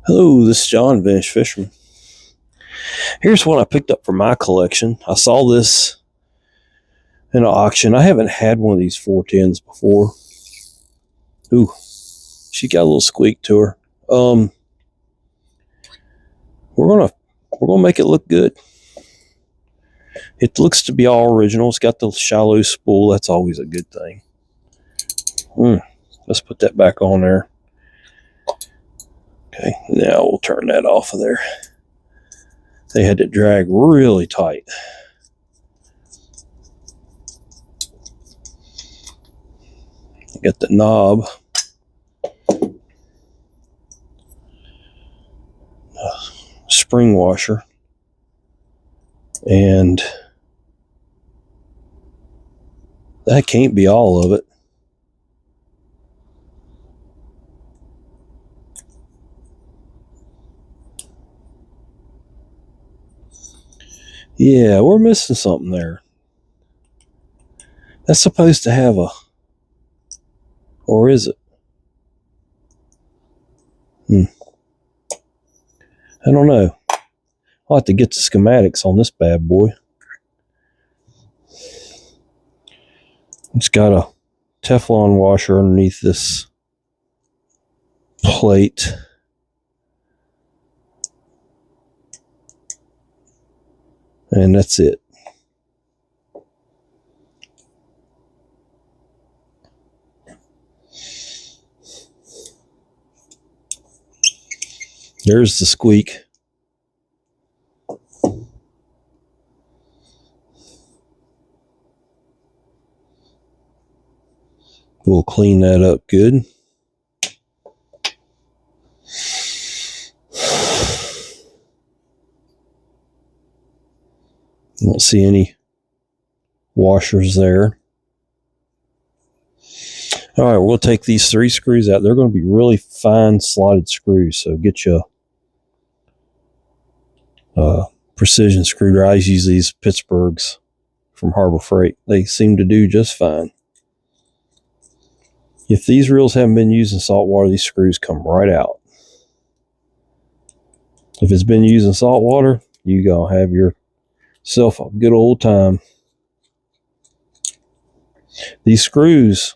Hello, this is John, Vintage Fisherman. Here's one I picked up for my collection. I saw this in an auction. I haven't had one of these 410s before. Ooh, she got a little squeak to her. We're gonna make it look good. It looks to be all original. It's got the shallow spool. That's always a good thing. Let's put that back on there. Okay, now we'll turn that off of there. They had to drag really tight. Get the knob. Spring washer. And that can't be all of it. Yeah, we're missing something there. That's supposed to have a... Or is it? I don't know. I'll have to get the schematics on this bad boy. It's got a Teflon washer underneath this plate. And that's it. There's the squeak. We'll clean that up good. Don't see any washers there. All right, we'll take these 3 screws out. They're going to be really fine slotted screws, so get you a precision screwdriver. I use these Pittsburghs from Harbor Freight. They seem to do just fine. If these reels haven't been used in salt water, these screws come right out. If it's been used in salt water, you're going to have yourself a good old time. These screws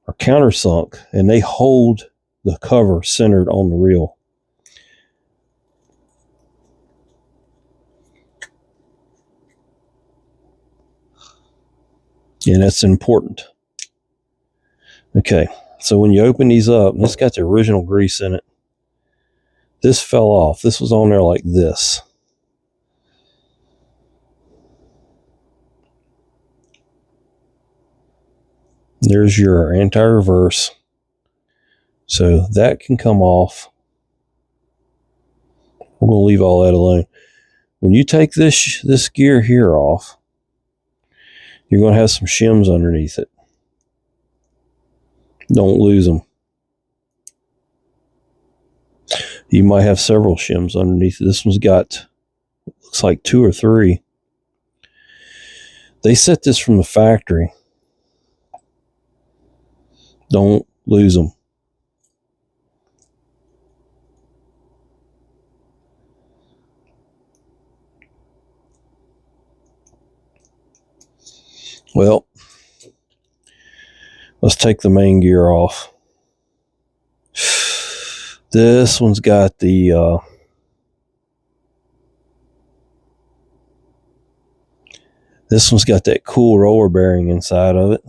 are countersunk, and they hold the cover centered on the reel. And that's important. Okay, so when you open these up, and it's got the original grease in it. This fell off. This was on there like this. There's your anti-reverse. So that can come off. We're going to leave all that alone. When you take this gear here off, you're going to have some shims underneath it. Don't lose them. You might have several shims underneath it. This one's got, looks like 2 or 3. They set this from the factory. Don't lose them. Well, let's take the main gear off. This one's got the this one's got that cool roller bearing inside of it.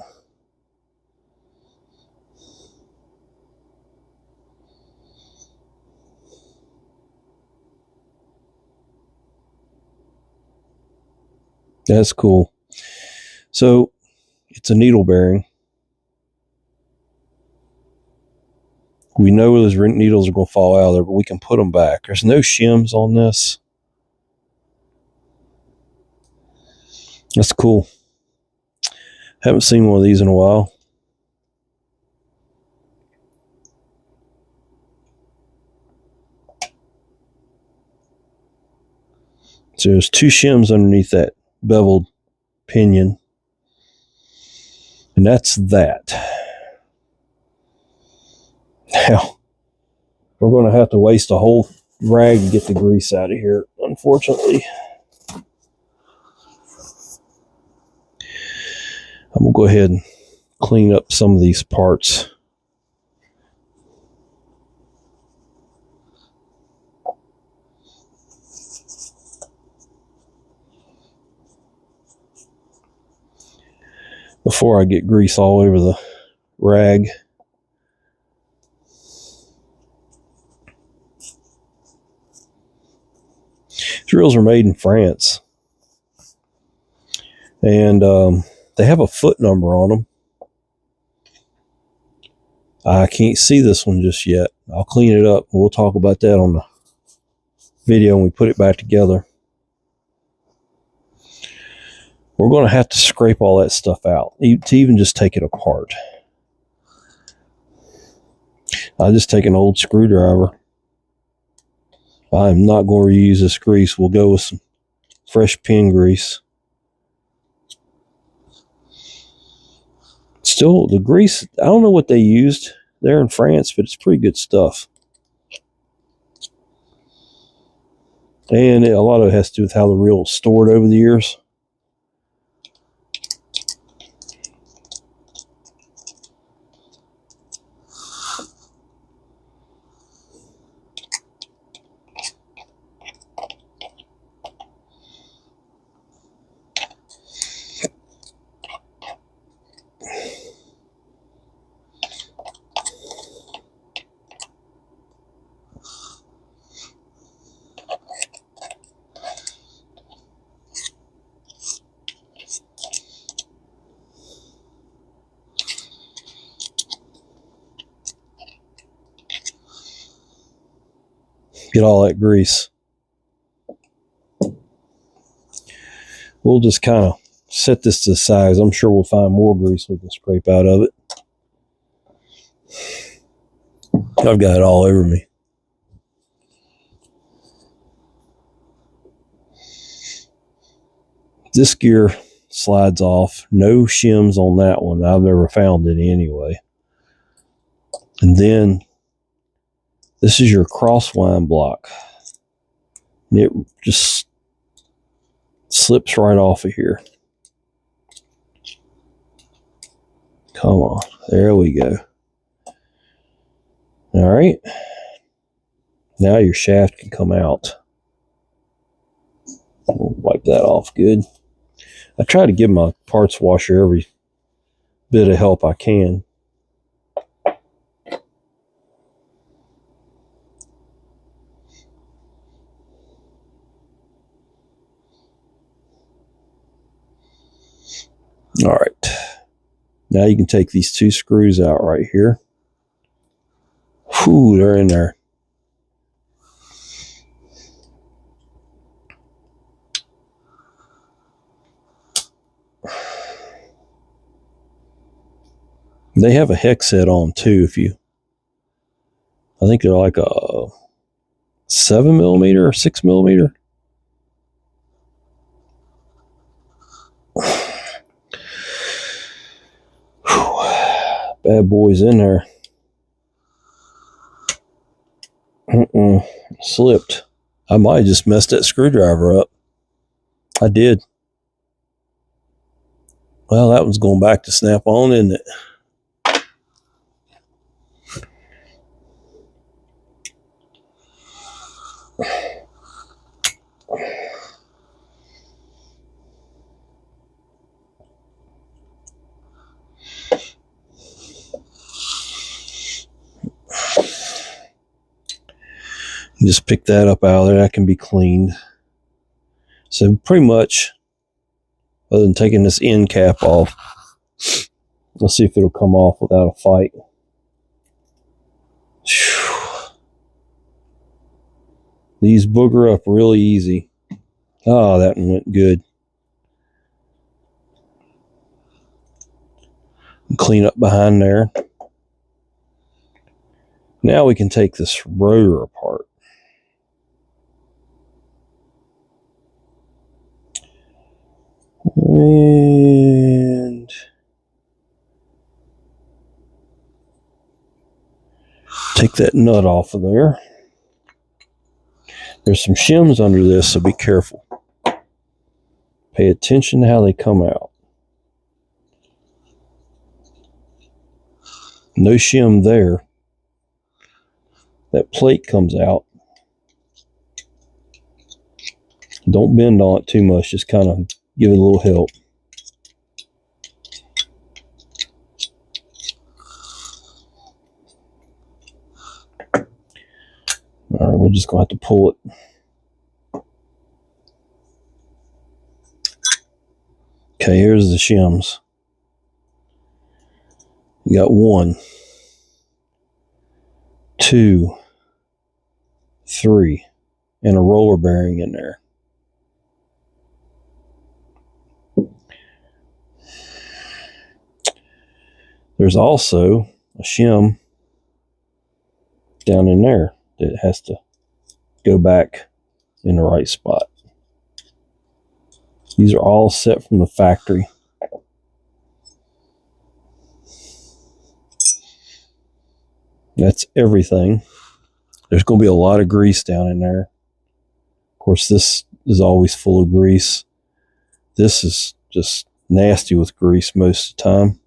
That's cool. So it's a needle bearing. We know those needles are going to fall out of there, but we can put them back. There's no shims on this. That's cool. Haven't seen one of these in a while. So there's 2 shims underneath that beveled pinion. And that's that. Now, We're going to have to waste a whole rag to get the grease out of here, unfortunately. I'm going to go ahead and clean up some of these parts. Before I get grease all over the rag. These reels are made in France. And they have a foot number on them. I can't see this one just yet. I'll clean it up. We'll talk about that on the video when we put it back together. We're going to have to scrape all that stuff out to even just take it apart. I'll just take an old screwdriver. I'm not going to reuse this grease. We'll go with some fresh pin grease. Still, the grease, I don't know what they used there in France, but it's pretty good stuff. And a lot of it has to do with how the reel is stored over the years. Get all that grease. We'll just kind of set this to the side. I'm sure we'll find more grease we can scrape out of it. I've got it all over me. This gear slides off. No shims on that one. I've never found any anyway. And then this is your crosswind block. And it just slips right off of here. Come on. There we go. All right. Now your shaft can come out. We'll wipe that off good. I try to give my parts washer every bit of help I can. All right. Now you can take these two screws out right here. Whew, they're in there. They have a hex set on too. I think they're like a 7mm or 6mm. Bad boys in there. Slipped. I might have just messed that screwdriver up. I did. Well, that one's going back to snap on, isn't it? Just pick that up out of there. That can be cleaned. So pretty much, other than taking this end cap off, let's see if it'll come off without a fight. These booger up really easy. Oh, that one went good. Clean up behind there. Now we can take this rotor apart. And Take that nut off of there. There's some shims under this, so be careful. Pay attention to how they come out. No shim there. That plate comes out. Don't bend on it too much, just kind of give it a little help. All right, we're just going to have to pull it. Okay, here's the shims. You got 1, 2, 3, and a roller bearing in there. There's also a shim down in there that has to go back in the right spot. These are all set from the factory. That's everything. There's going to be a lot of grease down in there. Of course, this is always full of grease. This is just nasty with grease most of the time.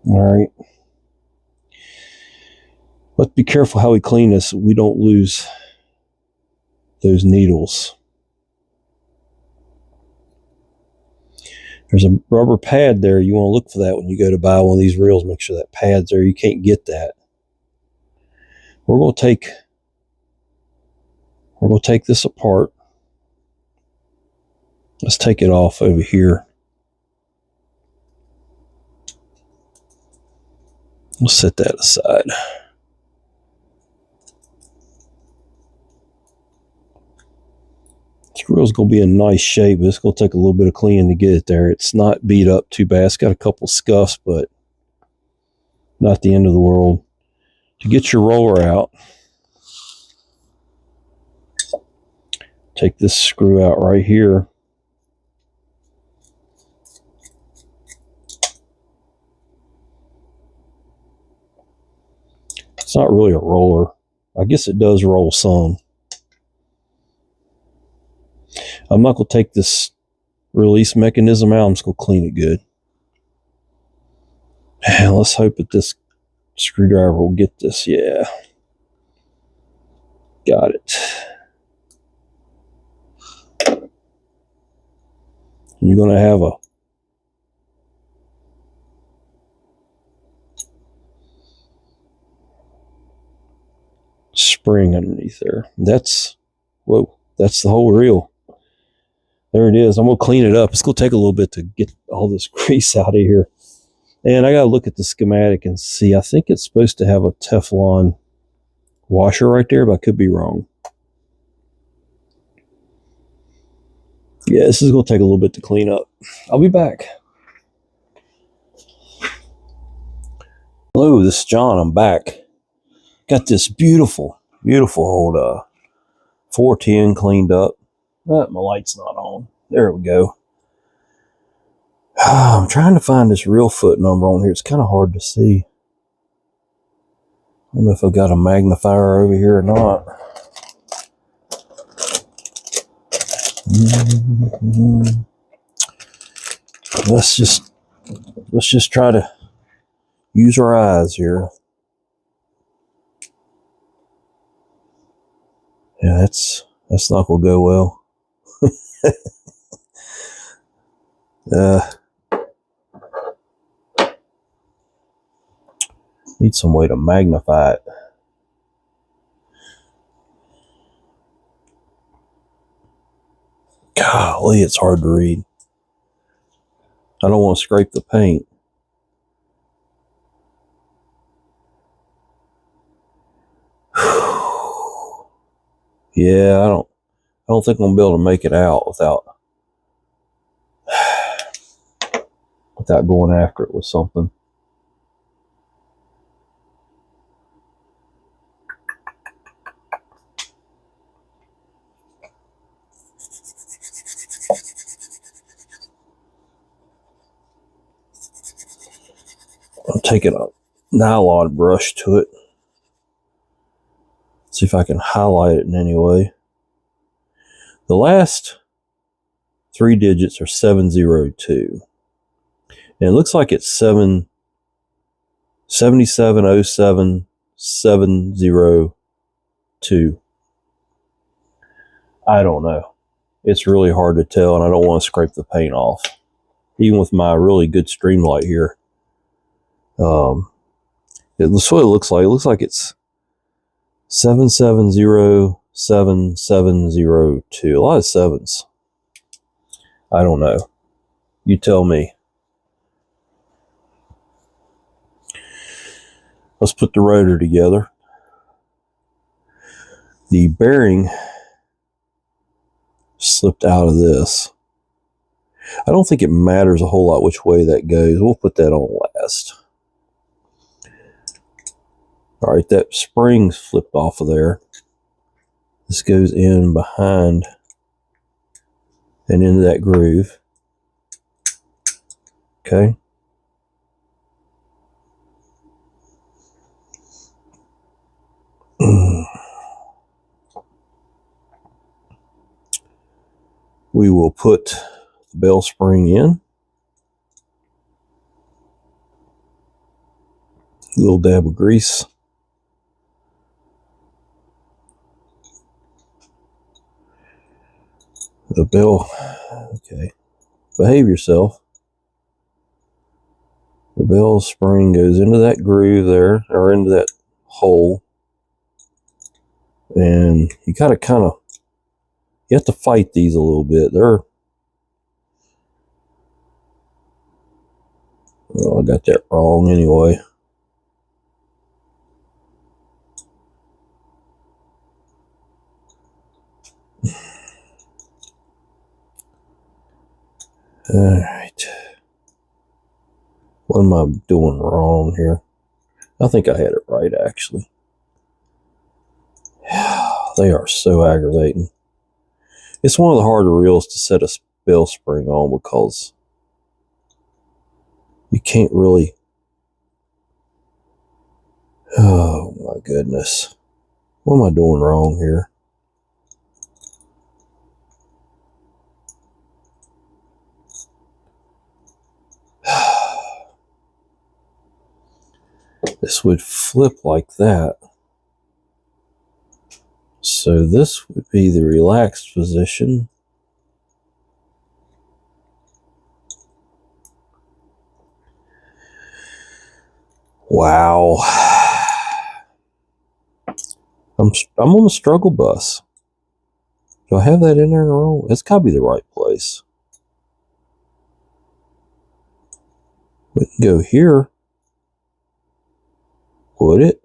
All right. Let's be careful how we clean this so we don't lose those needles. There's a rubber pad there. You want to look for that when you go to buy one of these reels. Make sure that pad's there. You can't get that. We're going to take this apart. Let's take it off over here. We'll set that aside. This reel's going to be in nice shape, but it's going to take a little bit of cleaning to get it there. It's not beat up too bad. It's got a couple scuffs, but not the end of the world. To get your roller out, take this screw out right here. It's not really a roller. I guess it does roll some. I'm not going to take this release mechanism out. I'm just going to clean it good. And let's hope that this screwdriver will get this. Yeah. Got it. You're going to have a spring underneath there. That's the whole reel. There it is. I'm going to clean it up. It's going to take a little bit to get all this grease out of here. And I got to look at the schematic and see. I think it's supposed to have a Teflon washer right there, but I could be wrong. Yeah, this is going to take a little bit to clean up. I'll be back. Hello, this is John. I'm back. Got this beautiful old 410 cleaned up. My light's not on. There we go. I'm trying to find this reel foot number on here. It's kind of hard to see. I don't know if I've got a magnifier over here or not. Let's just try to use our eyes here. Yeah, that's not gonna go well. Need some way to magnify it. Golly, it's hard to read. I don't want to scrape the paint. Yeah, I don't think I'm gonna be able to make it out without going after it with something. taking a nylon brush to it. See if I can highlight it in any way. The last 3 digits are 702. And it looks like it's 7707702. I don't know. It's really hard to tell, and I don't want to scrape the paint off. Even with my really good Streamlight here. That's what it looks like. It looks like it's 7707702. A lot of sevens. I don't know. You tell me. Let's put the rotor together. The bearing slipped out of this. I don't think it matters a whole lot which way that goes. We'll put that on last. All right, that spring's flipped off of there. This goes in behind and into that groove. Okay. We will put the bell spring in. A little dab of grease. The bell, okay. Behave yourself. The bell spring goes into that groove there, or into that hole. And you gotta you have to fight these a little bit. Well, I got that wrong anyway. All right. What am I doing wrong here? I think I had it right, actually. They are so aggravating. It's one of the harder reels to set a bell spring on because you can't really... Oh my goodness. What am I doing wrong here? This would flip like that. So this would be the relaxed position. Wow. I'm on the struggle bus. Do I have that in there in a row? It's got to be the right place. We can go here. Would it?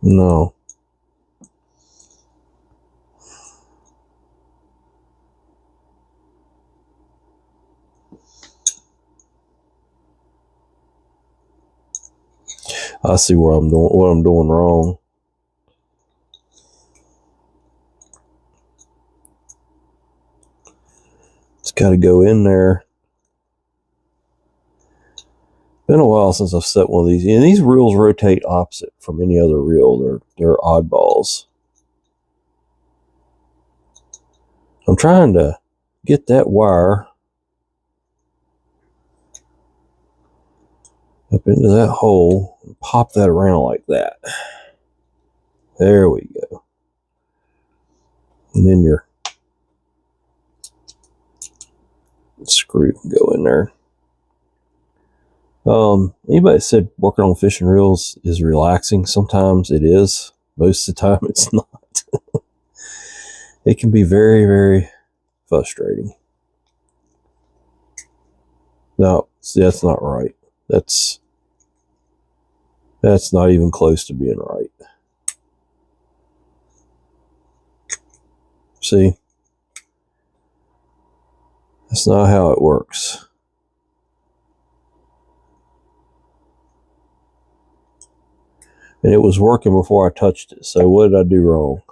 No. I see what I'm doing wrong. It's got to go in there. Been a while since I've set one of these. And these reels rotate opposite from any other reel. They're oddballs. I'm trying to get that wire up into that hole and pop that around like that. There we go. And then your screw can go in there. Anybody said working on fishing reels is relaxing? Sometimes it is. Most of the time it's not. It can be very, very frustrating. No, see, that's not right. That's not even close to being right. See? That's not how it works. And it was working before I touched it. So what did I do wrong?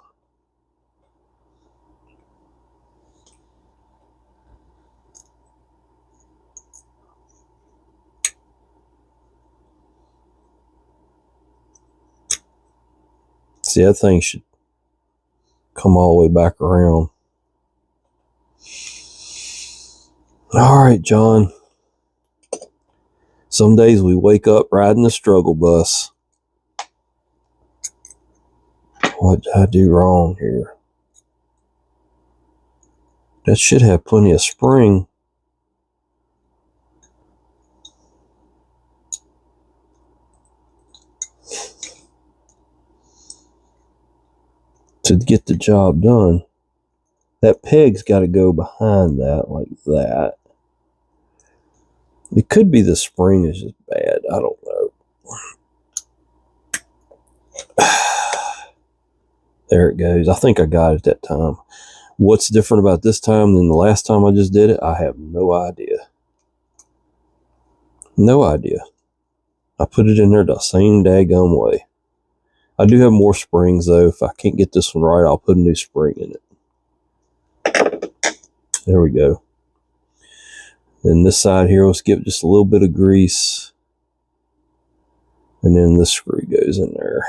See, that thing should come all the way back around. All right, John. Some days we wake up riding the struggle bus. What did I do wrong here? That should have plenty of spring. To get the job done. That peg's got to go behind that like that. It could be the spring is just bad. I don't know. There it goes. I think I got it that time. What's different about this time than the last time I just did it? I have no idea. No idea. I put it in there the same daggum way. I do have more springs though. If I can't get this one right, I'll put a new spring in it. There we go. Then this side here, let's give it just a little bit of grease. And then this screw goes in there.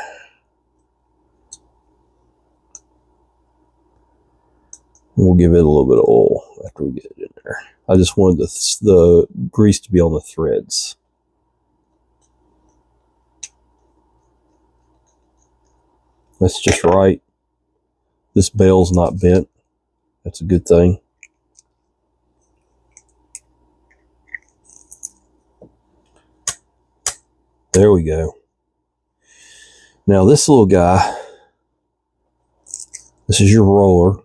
We'll give it a little bit of oil after we get it in there. I just wanted the grease to be on the threads. That's just right. This bail's not bent. That's a good thing. There we go. Now this little guy, this is your roller.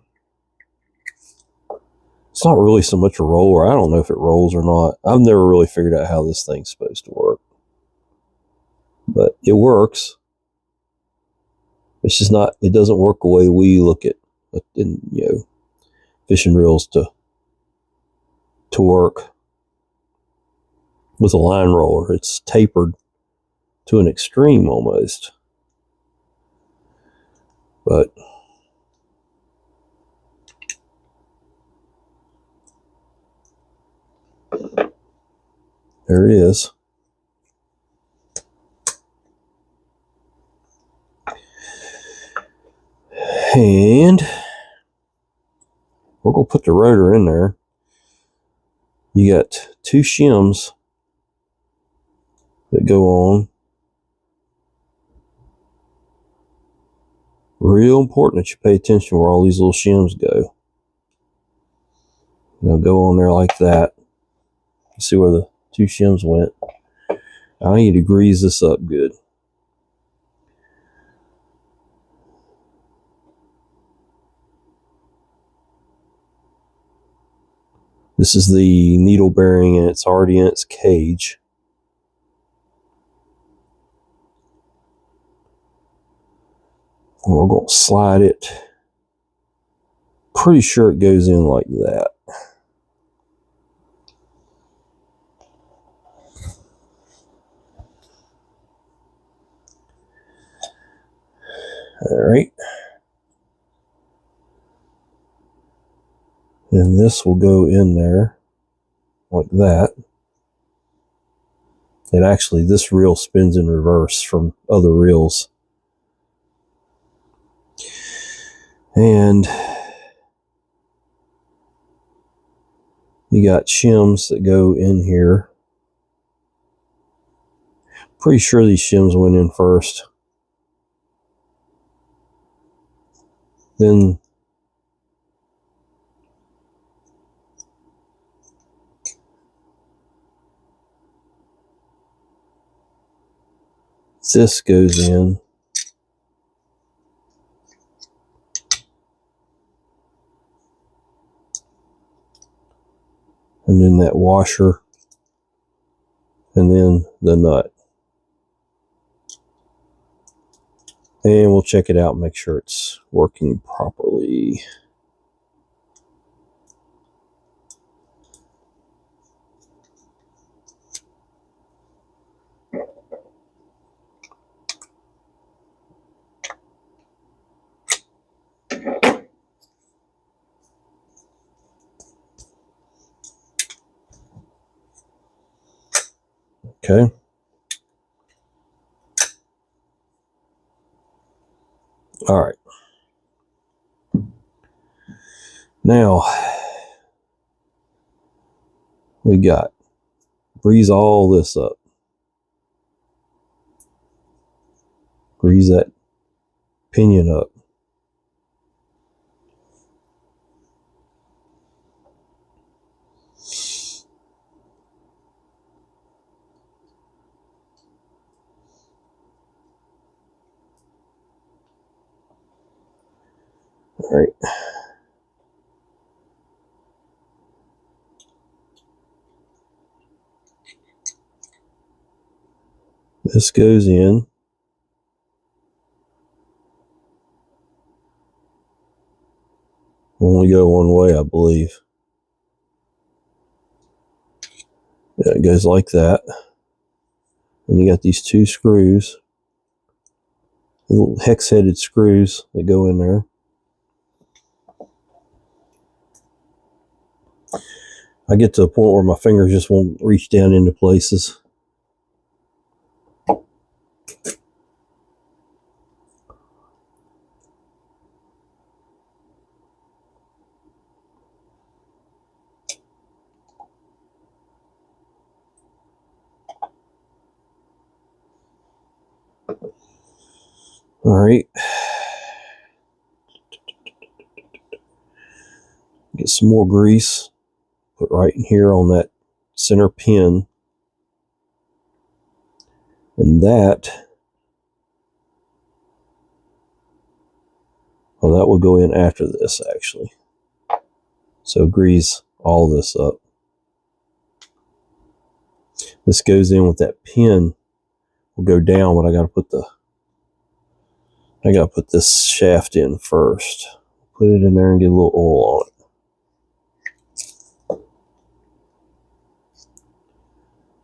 It's not really so much a roller. I don't know if it rolls or not. I've never really figured out how this thing's supposed to work. But it works. It's just not, it doesn't work the way we look at, fishing reels to work with a line roller. It's tapered to an extreme almost. But there it is. And we're going to put the rotor in there. You got 2 shims that go on. Real important that you pay attention where all these little shims go. They'll go on there like that. You see where the 2 shims went. I need to grease this up good. This is the needle bearing and it's already in its cage. And we're going to slide it. Pretty sure it goes in like that. All right. And this will go in there like that. And actually, this reel spins in reverse from other reels. And you got shims that go in here. Pretty sure these shims went in first. Then this goes in. And then that washer. And then the nut. And we'll check it out and make sure it's working properly. Okay. All right. Now, we got grease all this up. Grease that pinion up. All right. This goes in. Only go one way, I believe. Yeah, it goes like that. And you got these two screws, little hex-headed screws that go in there. I get to a point where my fingers just won't reach down into places. All right. Get some more grease. Put right in here on that center pin. And that, well, that will go in after this, actually. So grease all this up. This goes in with that pin. Will go down, but I got to put this shaft in first. Put it in there and get a little oil on it.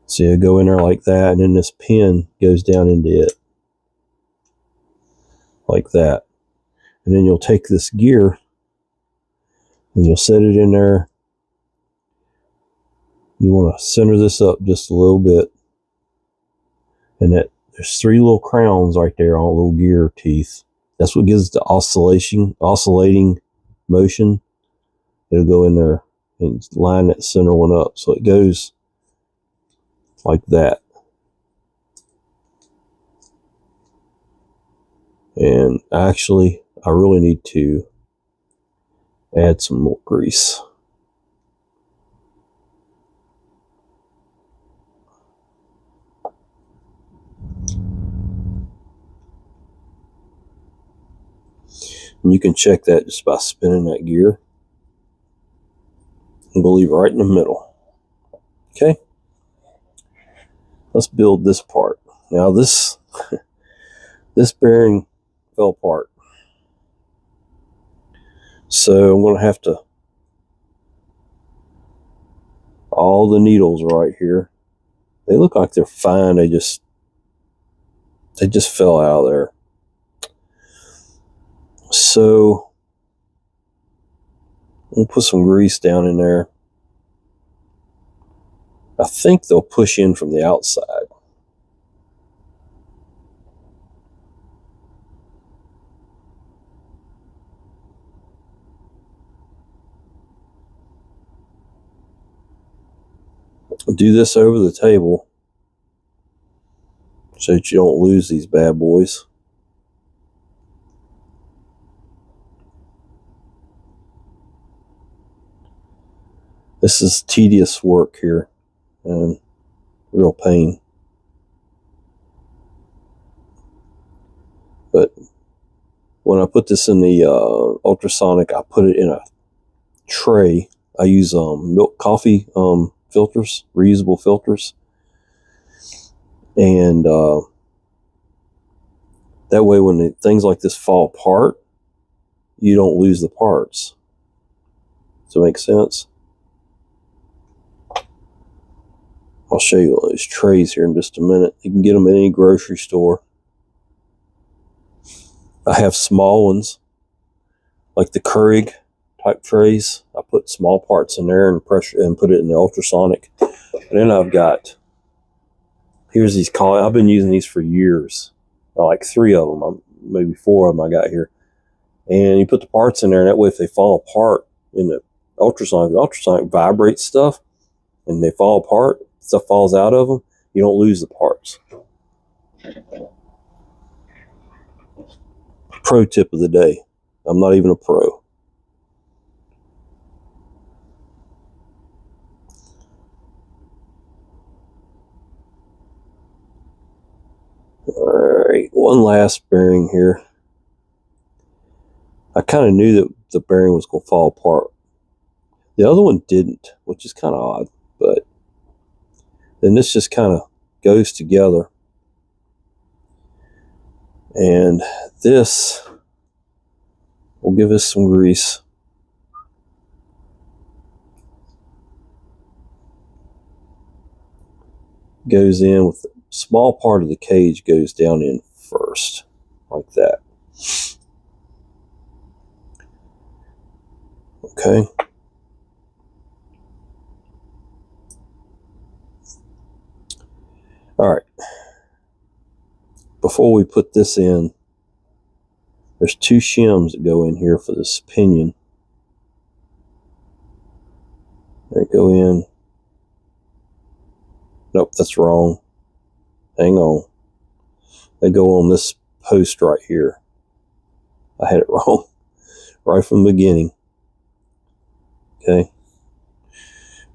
So you go in there like that, and then this pin goes down into it. Like that. And then you'll take this gear and you'll set it in there. You want to center this up just a little bit. And there's three little crowns right there on little gear teeth. That's what gives the oscillating motion. It'll go in there and line that center one up. So it goes like that. And actually, I really need to add some more grease. And you can check that just by spinning that gear. And we'll leave it right in the middle. Okay. Let's build this part. Now this bearing fell apart. So I'm going to have to, all the needles right here, they look like they're fine. They just fell out of there. So we'll put some grease down in there. I think they'll push in from the outside. Do this over the table so that you don't lose these bad boys. This is tedious work here and real pain. But when I put this in the ultrasonic, I put it in a tray. I use milk coffee filters, reusable filters. And that way when things like this fall apart, you don't lose the parts. Does that make sense? I'll show you all these trays here in just a minute. You can get them at any grocery store. I have small ones, like the Keurig type trays. I put small parts in there and pressure and put it in the ultrasonic. And then I've got, here's these I've been using these for years. I like 3 of them. maybe 4 of them I got here. And you put the parts in there, and that way if they fall apart in the ultrasonic vibrates stuff, and they fall apart, stuff falls out of them, you don't lose the parts. Pro tip of the day. I'm not even a pro. Alright, one last bearing here. I kind of knew that the bearing was going to fall apart. The other one didn't, which is kind of odd, but then this just kind of goes together. And this will give us some grease. Goes in with the small part of the cage, goes down in first, like that. Okay. All right. Before we put this in, there's 2 shims that go in here for this pinion. They go in. Nope, that's wrong. Hang on. They go on this post right here. I had it wrong right from the beginning. Okay. And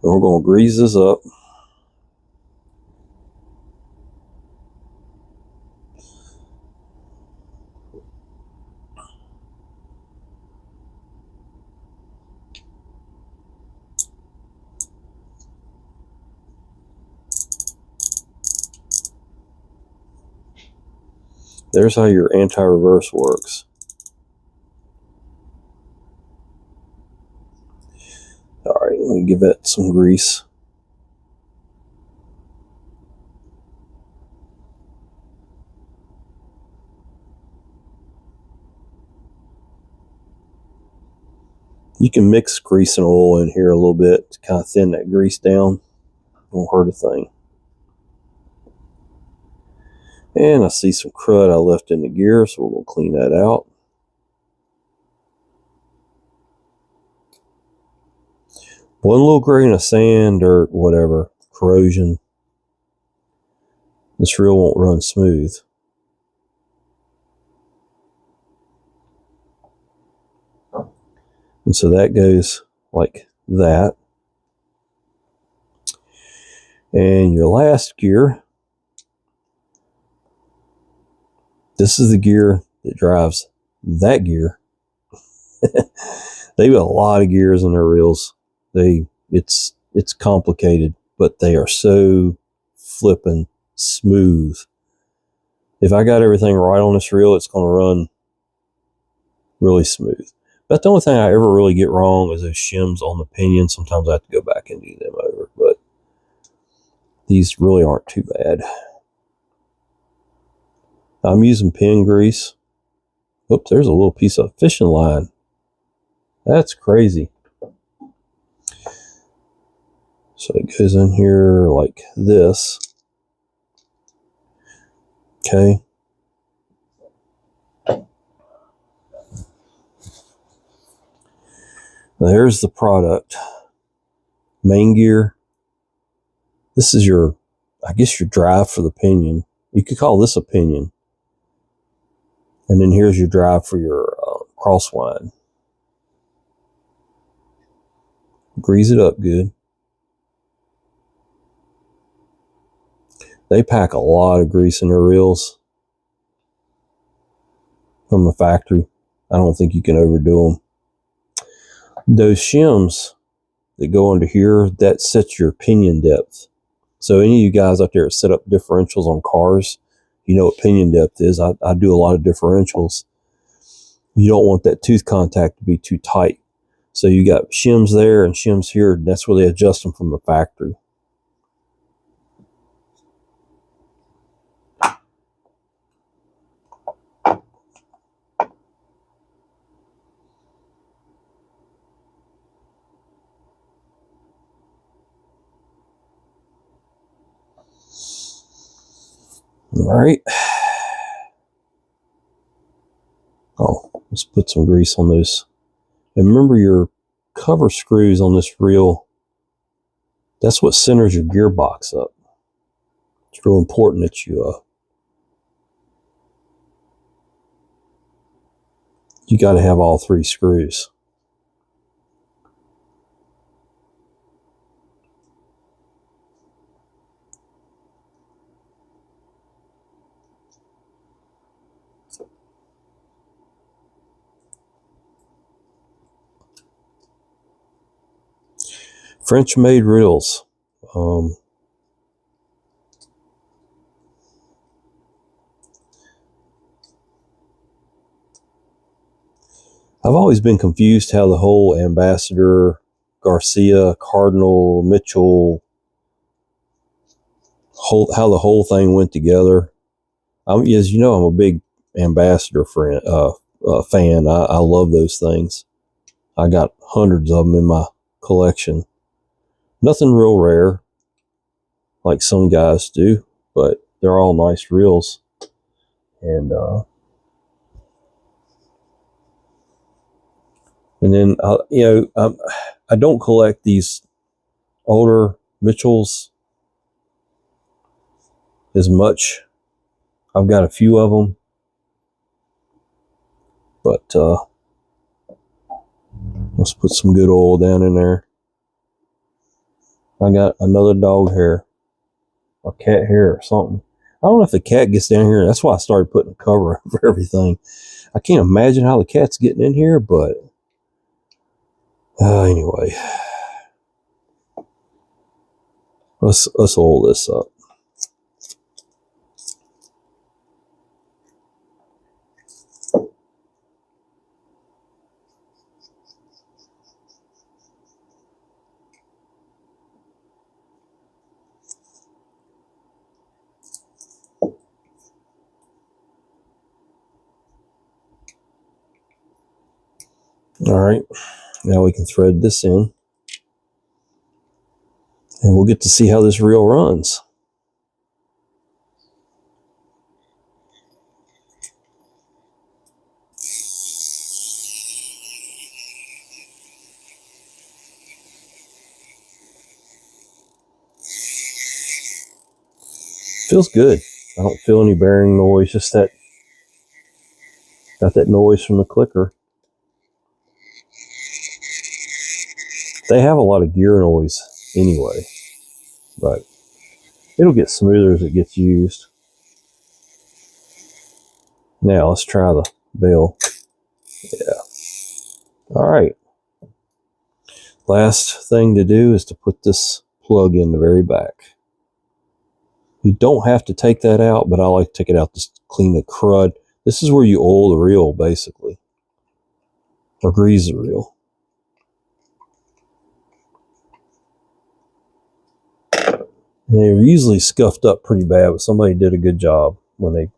we're going to grease this up. There's how your anti-reverse works. All right, let me give that some grease. You can mix grease and oil in here a little bit to kind of thin that grease down. Won't hurt a thing. And I see some crud I left in the gear, so we're going to clean that out. One little grain of sand, dirt, whatever, corrosion. This reel won't run smooth. And so that goes like that. And your last gear, this is the gear that drives that gear. They've got a lot of gears in their reels. It's complicated, but they are so flippin' smooth. If I got everything right on this reel, it's going to run really smooth. But the only thing I ever really get wrong is those shims on the pinion. Sometimes I have to go back and do them over, but these really aren't too bad. I'm using pin grease. Oops, there's a little piece of fishing line. That's crazy. So it goes in here like this. Okay. There's the product. Main gear. This is your, I guess, your drive for the pinion. You could call this a pinion. And then here's your drive for your crosswind. Grease it up good. They pack a lot of grease in their reels from the factory. I don't think you can overdo them. Those shims that go under here, that sets your pinion depth. So any of you guys out there that set up differentials on cars, you know what pinion depth is. I do a lot of differentials. You don't want that tooth contact to be too tight. So you got shims there and shims here. And that's where they adjust them from the factory. All right. Let's put some grease on those. And remember your cover screws on this reel. That's what centers your gearbox up. It's real important that you got to have all 3 screws. French-made reels. I've always been confused how the whole Ambassador, Garcia, Cardinal, Mitchell, how the whole thing went together. As you know, I'm a big Ambassador fan. I love those things. I got hundreds of them in my collection. Nothing real rare, like some guys do, but they're all nice reels. And then, I don't collect these older Mitchells as much. I've got a few of them, but let's put some good oil down in there. I got another dog hair or cat hair or something. I don't know if the cat gets down here. That's why I started putting a cover over everything. I can't imagine how the cat's getting in here, but anyway, let's oil this up. All right, now we can thread this in, and we'll get to see how this reel runs. Feels good. I don't feel any bearing noise, just got that noise from the clicker. They have a lot of gear noise anyway, but it'll get smoother as it gets used. Now let's try the bell. Yeah. All right. Last thing to do is to put this plug in the very back. You don't have to take that out, but I like to take it out to clean the crud. This is where you oil the reel, basically, or grease the reel. And they're usually scuffed up pretty bad, but somebody did a good job when they,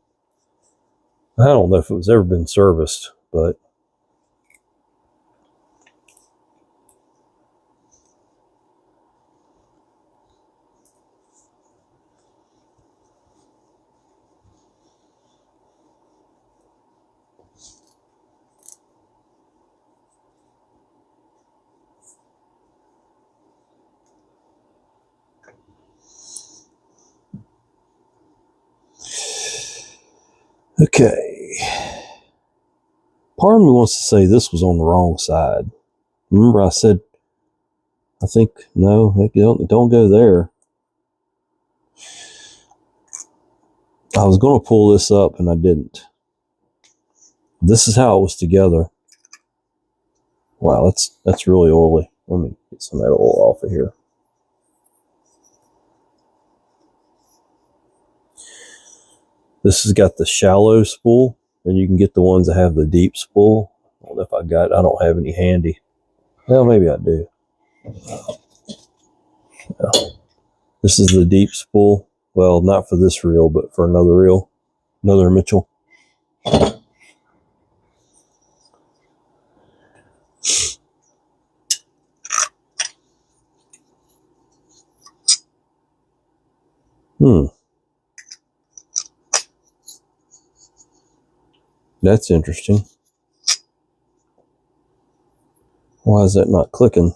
I don't know if it was ever been serviced, but okay. Part of me wants to say this was on the wrong side. Remember I said, I think, no, don't go there. I was going to pull this up and I didn't. This is how it was together. Wow, that's really oily. Let me get some of that oil off of here. This has got the shallow spool, and you can get the ones that have the deep spool. I don't know if I don't have any handy. Well, maybe I do. Yeah. This is the deep spool. Well, not for this reel, but for another reel. Another Mitchell. That's interesting. Why is that not clicking?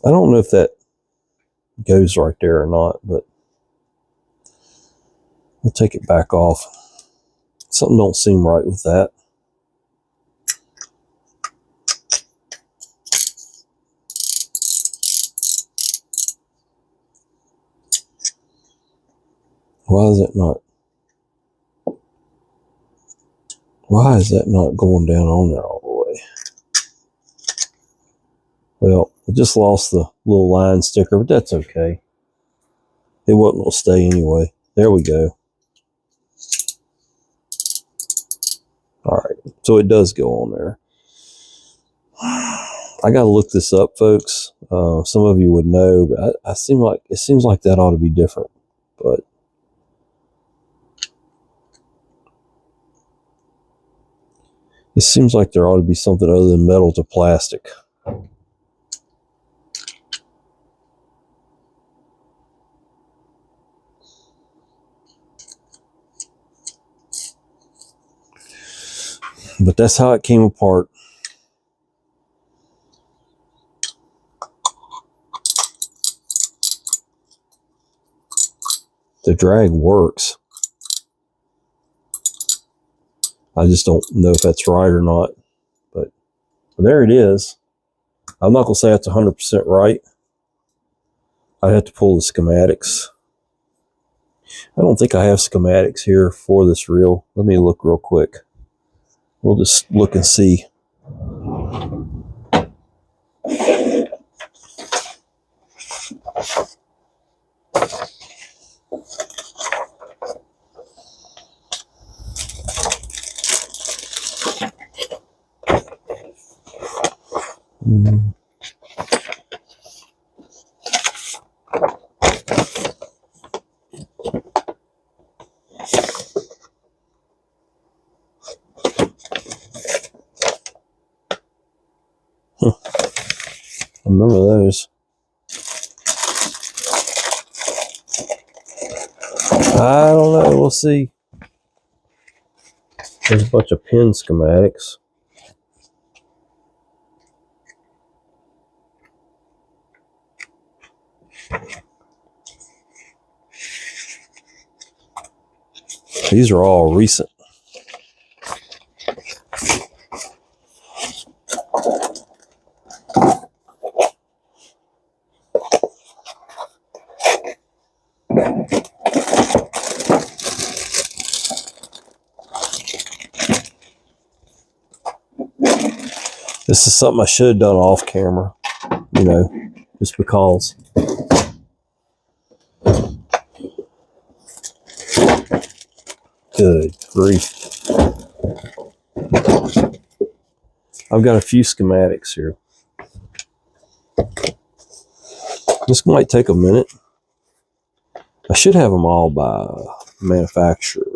I don't know if that goes right there or not, but we'll take it back off. Something don't seem right with that. Why is it not? Why is that not going down on there all the way? Well, I just lost the little line sticker, but that's okay. It wasn't going to stay anyway. There we go. All right, so it does go on there. I got to look this up, folks. Some of you would know, but it seems like that ought to be different. But it seems like there ought to be something other than metal to plastic. But that's how it came apart. The drag works. I just don't know if that's right or not. But there it is. I'm not going to say that's 100% right. I'd have to pull the schematics. I don't think I have schematics here for this reel. Let me look real quick. We'll just look and see. I remember those. I don't know. We'll see. There's a bunch of pin schematics. These are all recent. This is something I should have done off camera, you know, just because. Good grief. I've got a few schematics here. This might take a minute. I should have them all by manufacturer.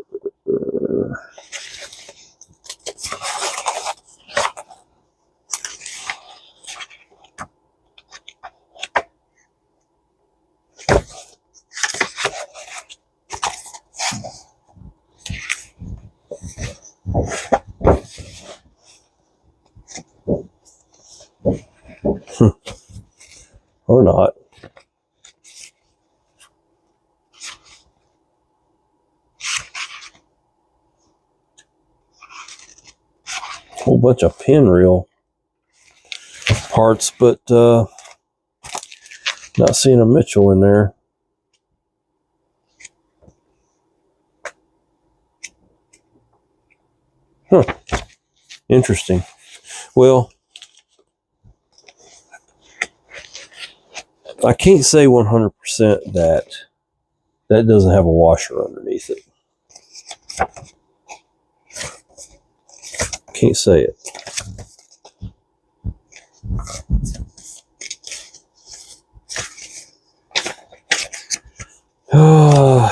Or not. Whole bunch of pin reel parts, but not seeing a Mitchell in there. Huh. Interesting. Well, I can't say 100% that doesn't have a washer underneath it. Can't say it. I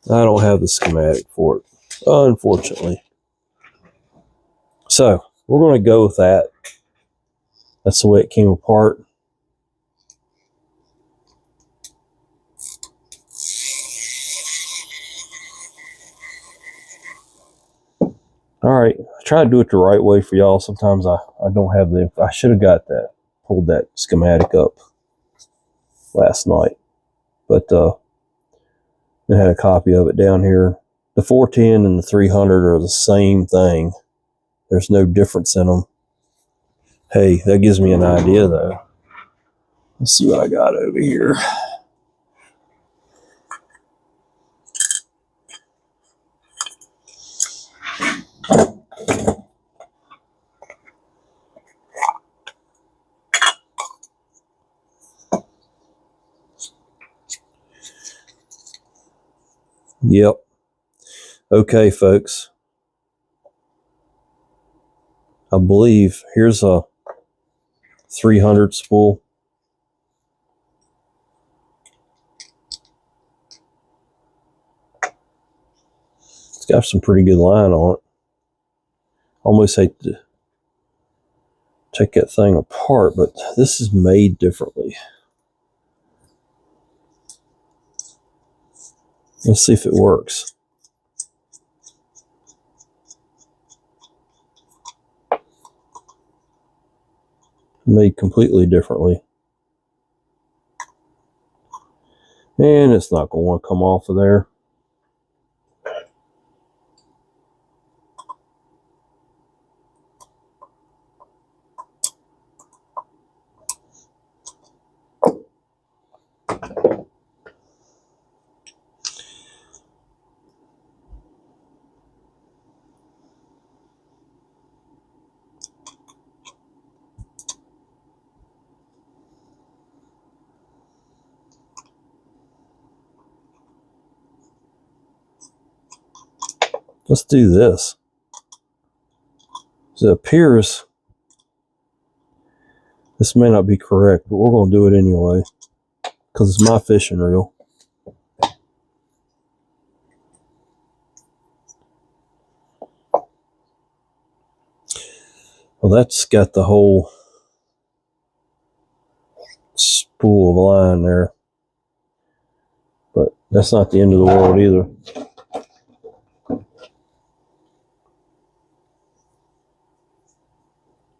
don't have the schematic for it, unfortunately. So we're going to go with that. That's the way it came apart. All right, I try to do it the right way for y'all. Sometimes I don't have I should have got that, pulled that schematic up last night, but I had a copy of it down here. The 410 and the 300 are the same thing. There's no difference in them. Hey, that gives me an idea though. Let's see what I got over here. Yep. Okay, folks. I believe here's a 300 spool. It's got some pretty good line on it. Almost hate to take that thing apart, but this is made differently. Let's see if it works. Made completely differently. And it's not going to want to come off of there. Let's do this. So it appears this may not be correct, but we're going to do it anyway because it's my fishing reel. Well, that's got the whole spool of line there, but that's not the end of the world either.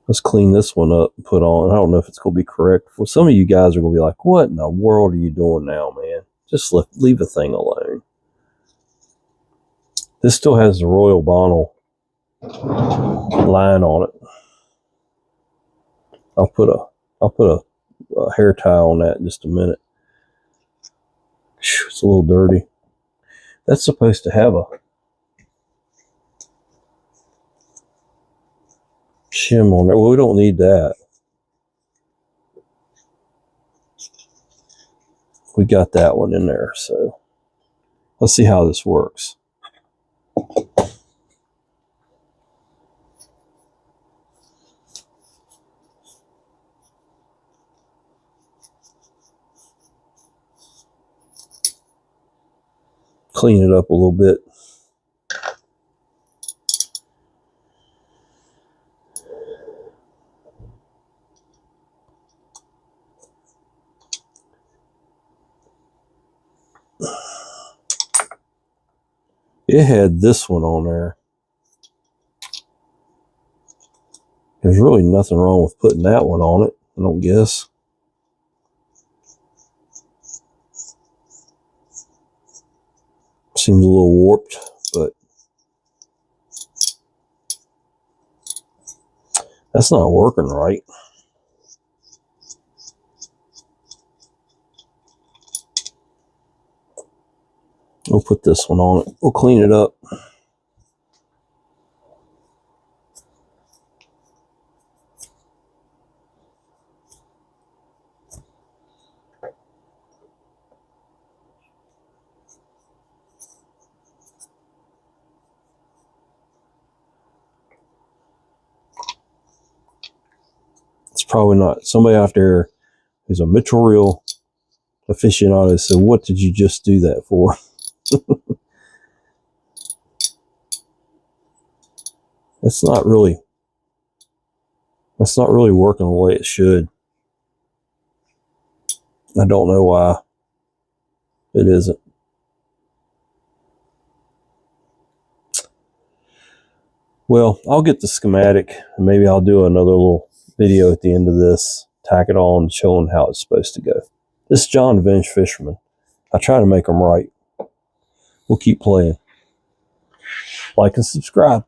Let's clean this one up and put on. I don't know if it's going to be correct. For some of you guys are going to be like, what in the world are you doing now, man? Just leave the thing alone. This still has the Royal Bonnell line on it. I'll put a hair tie on that in just a minute. It's a little dirty. That's supposed to have a shim on there. Well, we don't need that. We got that one in there, so let's see how this works. Clean it up a little bit. It had this one on there. There's really nothing wrong with putting that one on it, I don't guess. Seems a little warped, but that's not working right. We'll put this one on it. We'll clean it up. It's probably not. Somebody out there who's a Mitchell reel aficionado said, "What did you just do that for?" That's not really working the way it should. I don't know why it isn't. Well, I'll get the schematic, and maybe I'll do another little video at the end of this, tack it on, showing how it's supposed to go. This is John Venge Fisherman. I try to make them right. We'll keep playing. Like and subscribe.